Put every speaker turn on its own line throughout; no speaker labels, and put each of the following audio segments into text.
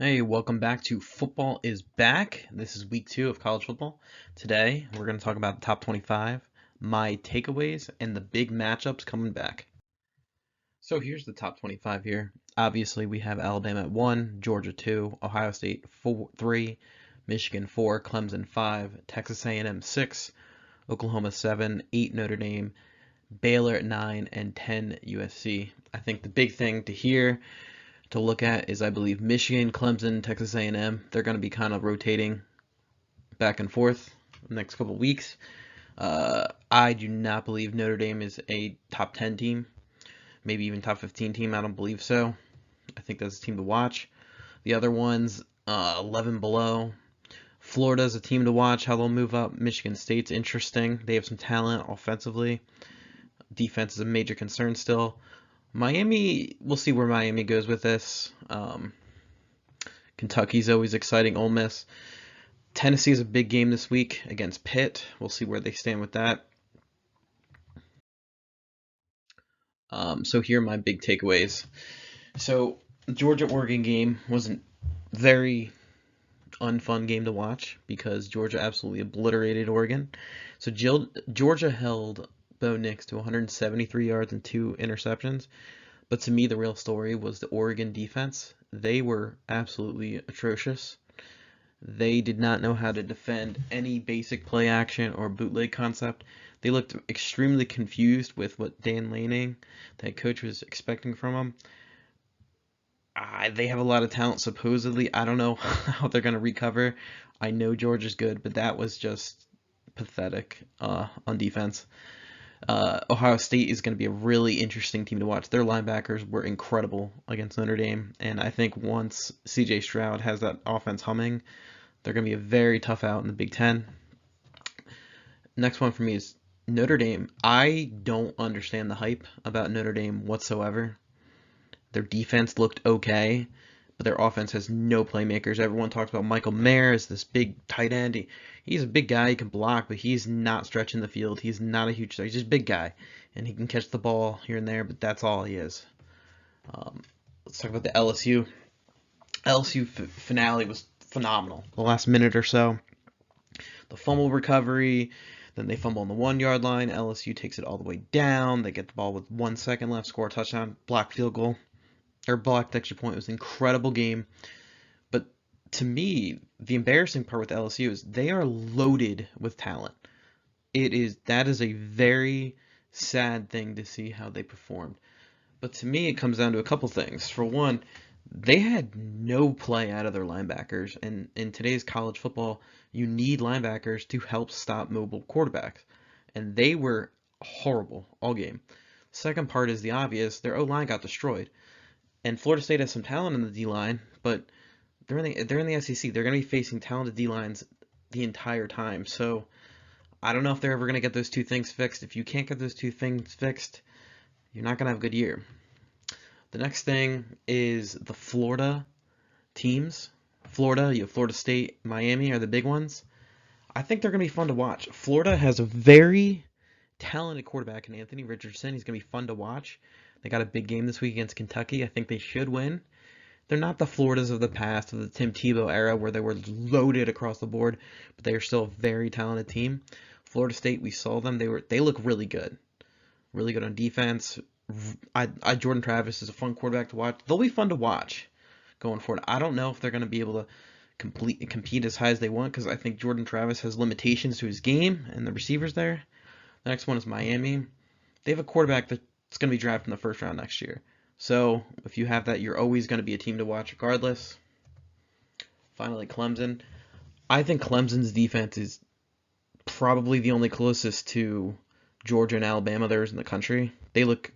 Hey, welcome back to Football is Back. This is week 2 of college football. Today, we're going to talk about the top 25, my takeaways, and the big matchups coming back. So here's the top 25 here. Obviously, we have Alabama at 1, Georgia 2, Ohio State 3, Michigan 4, Clemson 5, Texas A&M 6, Oklahoma 7, 8 Notre Dame, Baylor at 9, and 10 USC. I think the big thing to look at is I believe Michigan, Clemson, Texas A&M. They're going to be kind of rotating back and forth the next couple of weeks. I do not believe Notre Dame is a top 10 team, maybe even top 15 team. I don't believe so. I think that's a team to watch. The other ones, 11 below. Florida's a team to watch, how they'll move up. Michigan State's interesting. They have some talent offensively. Defense is a major concern still. Miami, we'll see where Miami goes with this. Kentucky's always exciting. Ole Miss. Tennessee is a big game this week against Pitt. We'll see where they stand with that. So here are my big takeaways. So Georgia-Oregon game was a very unfun game to watch because Georgia absolutely obliterated Oregon. So Georgia held Bo Nix to 173 yards and 2 interceptions. But to me, the real story was the Oregon defense. They were absolutely atrocious. They did not know how to defend any basic play action or bootleg concept. They looked extremely confused with what Dan Lanning, the head coach, was expecting from them. They have a lot of talent, supposedly. I don't know how they're going to recover. I know Georgia's good, but that was just pathetic on defense. Ohio State is going to be a really interesting team to watch. Their linebackers were incredible against Notre Dame, and I think once CJ Stroud has that offense humming, they're going to be a very tough out in the Big Ten. Next one for me is Notre Dame. I don't understand the hype about Notre Dame whatsoever. Their defense looked okay, but their offense has no playmakers. Everyone talks about Michael Mayer as this big tight end. He's a big guy. He can block, but he's not stretching the field. He's not a huge star. He's just a big guy, and he can catch the ball here and there, but that's all he is. Let's talk about the LSU. LSU finale was phenomenal. The last minute or so, the fumble recovery, then they fumble on the 1 yard line. LSU takes it all the way down. They get the ball with 1 second left, score a touchdown, block field goal. Their blocked extra point. It was an incredible game. But to me, the embarrassing part with LSU is they are loaded with talent. That is a very sad thing to see how they performed. But to me, it comes down to a couple things. For one, they had no play out of their linebackers, and in today's college football, you need linebackers to help stop mobile quarterbacks, and they were horrible all game. Second part is the obvious: their O-line got destroyed. And Florida State has some talent in the D line, but they're in the SEC. They're going to be facing talented D lines the entire time. So I don't know if they're ever going to get those two things fixed. If you can't get those two things fixed, you're not going to have a good year. The next thing is the Florida teams. Florida, you have Florida State, Miami are the big ones. I think they're going to be fun to watch. Florida has a very talented quarterback in Anthony Richardson. He's going to be fun to watch. They got a big game this week against Kentucky. I think they should win. They're not the Floridas of the past, of the Tim Tebow era, where they were loaded across the board, but they are still a very talented team. Florida State, we saw them. They look really good on defense. Jordan Travis is a fun quarterback to watch. They'll be fun to watch going forward. I don't know if they're going to be able to compete as high as they want because I think Jordan Travis has limitations to his game and the receivers there. The next one is Miami. They have a quarterback that's going to be drafted in the first round next year. So if you have that, you're always going to be a team to watch regardless. Finally, Clemson. I think Clemson's defense is probably the only closest to Georgia and Alabama there is in the country. They look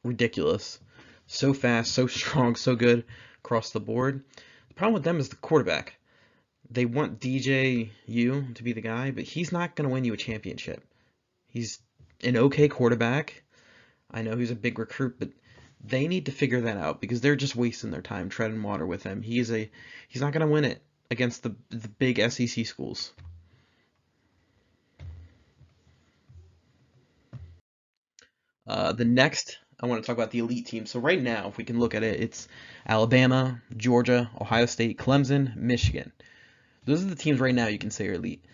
ridiculous. So fast, so strong, so good across the board. The problem with them is the quarterback. They want DJU to be the guy, but he's not going to win you a championship. He's an okay quarterback. I know he's a big recruit, but they need to figure that out because they're just wasting their time treading water with him. He's not going to win it against the big SEC schools. The next I want to talk about the elite teams. So right now, if we can look at it, it's Alabama, Georgia, Ohio State, Clemson, Michigan. Those are the teams right now you can say are elite.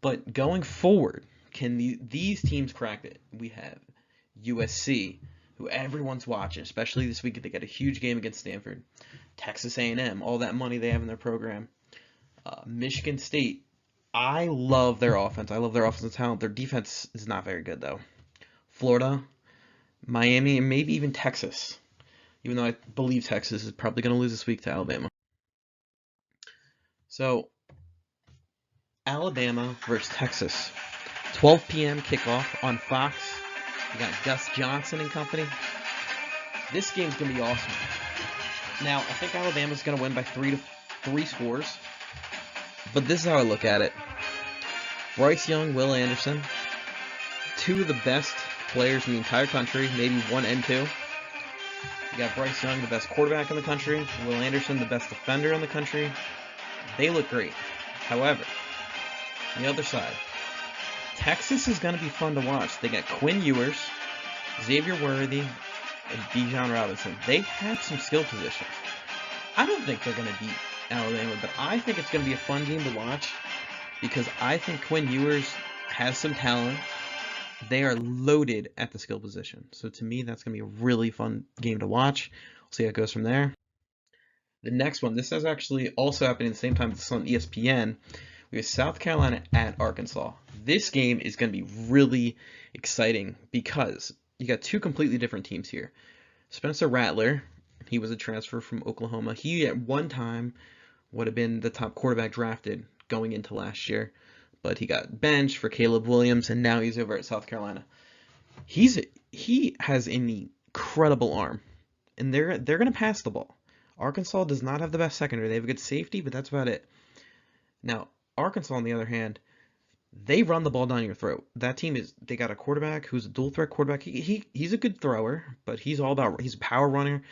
But going forward, can these teams crack it? We have USC, who everyone's watching, especially this week. They got a huge game against Stanford. Texas A&M, all that money they have in their program. Michigan State, I love their offense. I love their offensive talent. Their defense is not very good, though. Florida, Miami, and maybe even Texas, even though I believe Texas is probably going to lose this week to Alabama. So, Alabama versus Texas. 12 p.m. kickoff on Fox. You got Gus Johnson and company. This game's going to be awesome. Now, I think Alabama's going to win by 3 scores. But this is how I look at it. Bryce Young, Will Anderson, two of the best players in the entire country, maybe 1 and 2. You got Bryce Young, the best quarterback in the country. Will Anderson, the best defender in the country. They look great. However, on the other side, Texas is going to be fun to watch. They got Quinn Ewers, Xavier Worthy, and Bijan Robinson. They have some skill positions. I don't think they're going to beat Alabama, but I think it's going to be a fun game to watch because I think Quinn Ewers has some talent. They are loaded at the skill position. So to me, that's going to be a really fun game to watch. We'll see how it goes from there. The next one, this is actually also happening at the same time as on ESPN. We have South Carolina at Arkansas. This game is going to be really exciting because you got two completely different teams here. Spencer Rattler, he was a transfer from Oklahoma. He at one time would have been the top quarterback drafted going into last year, but he got benched for Caleb Williams, and now he's over at South Carolina. He has an incredible arm, and they're going to pass the ball. Arkansas does not have the best secondary. They have a good safety, but that's about it. Now, Arkansas, on the other hand, they run the ball down your throat. That team they got a quarterback who's a dual threat quarterback. He's a good thrower, but he's a power runner.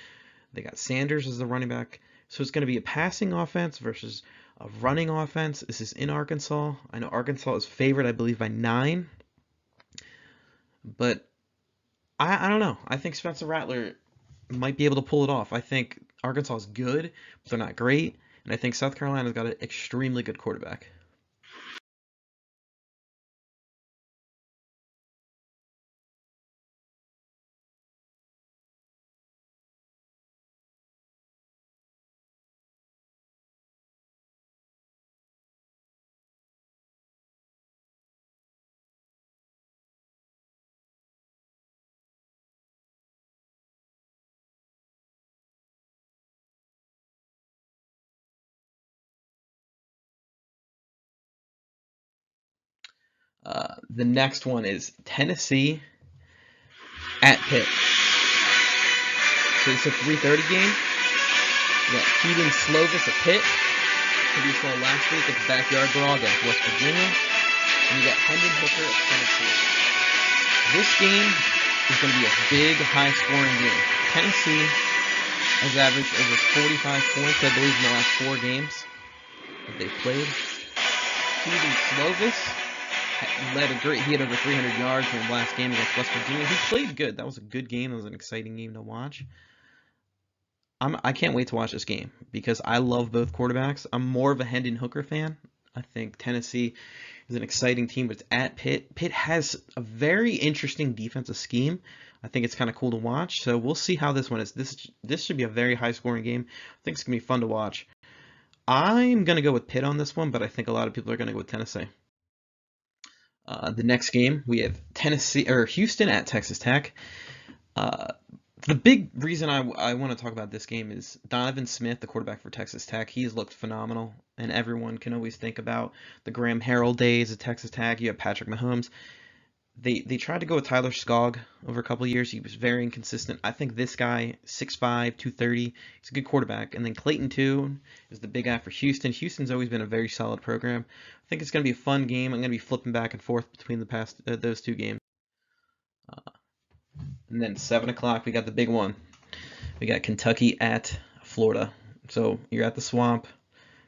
They got Sanders as the running back. So it's going to be a passing offense versus a running offense. This is in Arkansas. I know Arkansas is favored, I believe, by 9. But I don't know. I think Spencer Rattler might be able to pull it off. I think Arkansas is good, but they're not great. And I think South Carolina's got an extremely good quarterback. The next one is Tennessee at Pitt. So it's a 3:30 game. You got Keaton Slovis at Pitt, who we saw last week at the Backyard Brawl against West Virginia. And you got Hendon Hooker at Tennessee. This game is going to be a big, high-scoring game. Tennessee has averaged over 45 points, I believe, in the last 4 games that they've played. Keaton Slovis he had over 300 yards in the last game against West Virginia. He played good. That was a good game. That was an exciting game to watch. I can't wait to watch this game because I love both quarterbacks. I'm more of a Hendon Hooker fan. I think Tennessee is an exciting team, but it's at Pitt. Pitt has a very interesting defensive scheme. I think it's kind of cool to watch. So we'll see how this one is. This should be a very high-scoring game. I think it's going to be fun to watch. I'm going to go with Pitt on this one, but I think a lot of people are going to go with Tennessee. The next game, we have Houston at Texas Tech. The big reason I want to talk about this game is Donovan Smith, the quarterback for Texas Tech. He's looked phenomenal, and everyone can always think about the Graham Harrell days at Texas Tech. You have Patrick Mahomes. They tried to go with Tyler Skogg over a couple of years. He was very inconsistent. I think this guy, 6'5", 230, he's a good quarterback. And then Clayton Tune is the big guy for Houston. Houston's always been a very solid program. I think it's going to be a fun game. I'm going to be flipping back and forth between those two games. And then 7 o'clock, we got the big one. We got Kentucky at Florida. So you're at the Swamp.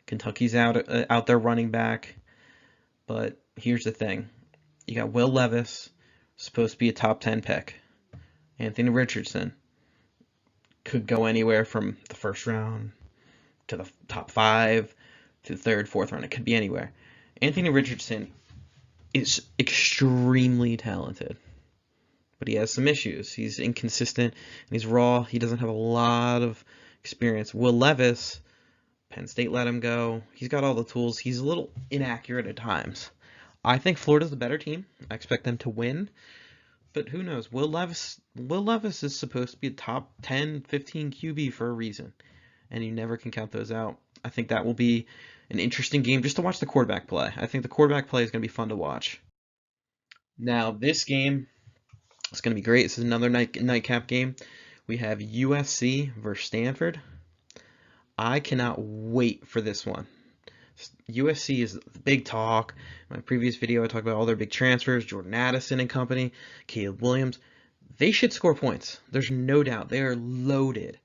Kentucky's out there running back. But here's the thing. You got Will Levis, supposed to be a top 10 pick. Anthony Richardson could go anywhere from the first round to the top five to the third, fourth round. It could be anywhere. Anthony Richardson is extremely talented, but he has some issues. He's inconsistent and he's raw. He doesn't have a lot of experience. Will Levis, Penn State let him go. He's got all the tools. He's a little inaccurate at times. I think Florida's the better team. I expect them to win, but who knows? Will Levis is supposed to be a top 10, 15 QB for a reason, and you never can count those out. I think that will be an interesting game just to watch the quarterback play. I think the quarterback play is going to be fun to watch. Now, this game is going to be great. This is another nightcap game. We have USC versus Stanford. I cannot wait for this one. USC is the big talk. In my previous video, I talked about all their big transfers, Jordan Addison and company, Caleb Williams. They should score points. There's no doubt. They are loaded.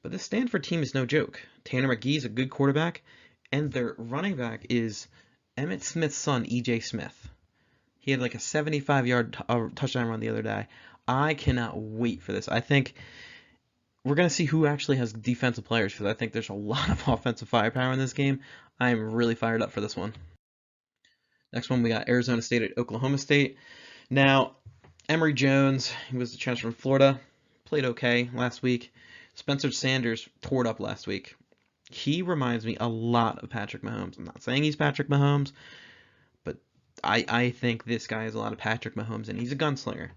But the Stanford team is no joke. Tanner McGee is a good quarterback, and their running back is Emmitt Smith's son, E.J. Smith. He had like a 75-yard touchdown run the other day. I cannot wait for this. I think we're going to see who actually has defensive players, because I think there's a lot of offensive firepower in this game. I am really fired up for this one. Next one, we got Arizona State at Oklahoma State. Now, Emory Jones, he was the transfer from Florida, played okay last week. Spencer Sanders tore it up last week. He reminds me a lot of Patrick Mahomes. I'm not saying he's Patrick Mahomes, but I think this guy has a lot of Patrick Mahomes, and he's a gunslinger.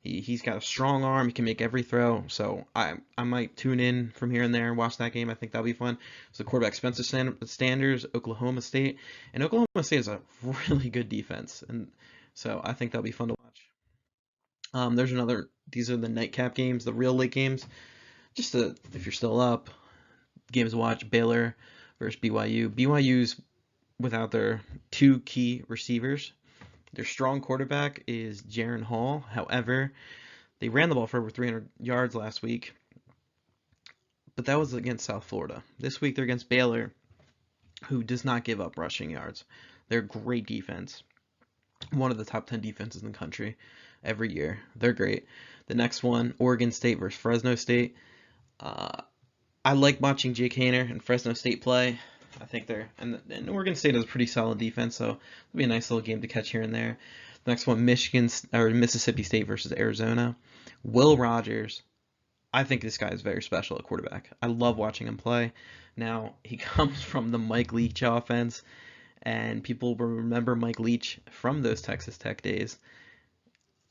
He's got a strong arm. He can make every throw. So I might tune in from here and there and watch that game. I think that'll be fun. So quarterback Spencer Sanders, Oklahoma State. And Oklahoma State is a really good defense. And so I think that'll be fun to watch. These are the nightcap games, the real late games. If you're still up, games to watch, Baylor versus BYU. BYU's without their two key receivers. Their strong quarterback is Jaron Hall. However, they ran the ball for over 300 yards last week, but that was against South Florida. This week they're against Baylor, who does not give up rushing yards. They're a great defense. One of the top 10 defenses in the country every year. They're great. The next one, Oregon State versus Fresno State. I like watching Jake Haener and Fresno State play. I think and Oregon State has a pretty solid defense, so it'll be a nice little game to catch here and there. The next one, Mississippi State versus Arizona. Will Rogers, I think this guy is very special at quarterback. I love watching him play. Now, he comes from the Mike Leach offense, and people will remember Mike Leach from those Texas Tech days.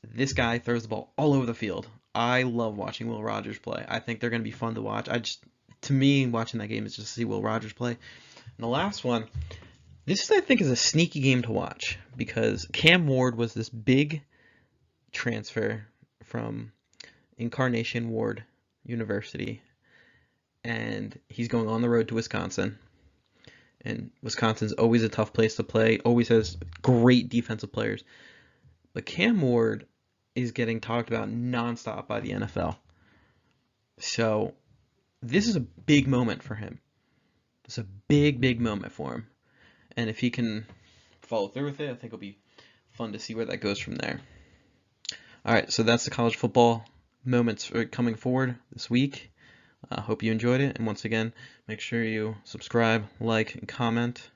This guy throws the ball all over the field. I love watching Will Rogers play. I think they're going to be fun to watch. To me, watching that game is just to see Will Rogers play. And the last one, I think, is a sneaky game to watch, because Cam Ward was this big transfer from Incarnation Ward University, and he's going on the road to Wisconsin. And Wisconsin's always a tough place to play, always has great defensive players. But Cam Ward is getting talked about nonstop by the NFL. So this is a big moment for him. It's a big, big moment for him. And if he can follow through with it, I think it'll be fun to see where that goes from there. All right, so that's the college football moments coming forward this week. I hope you enjoyed it. And once again, make sure you subscribe, like, and comment.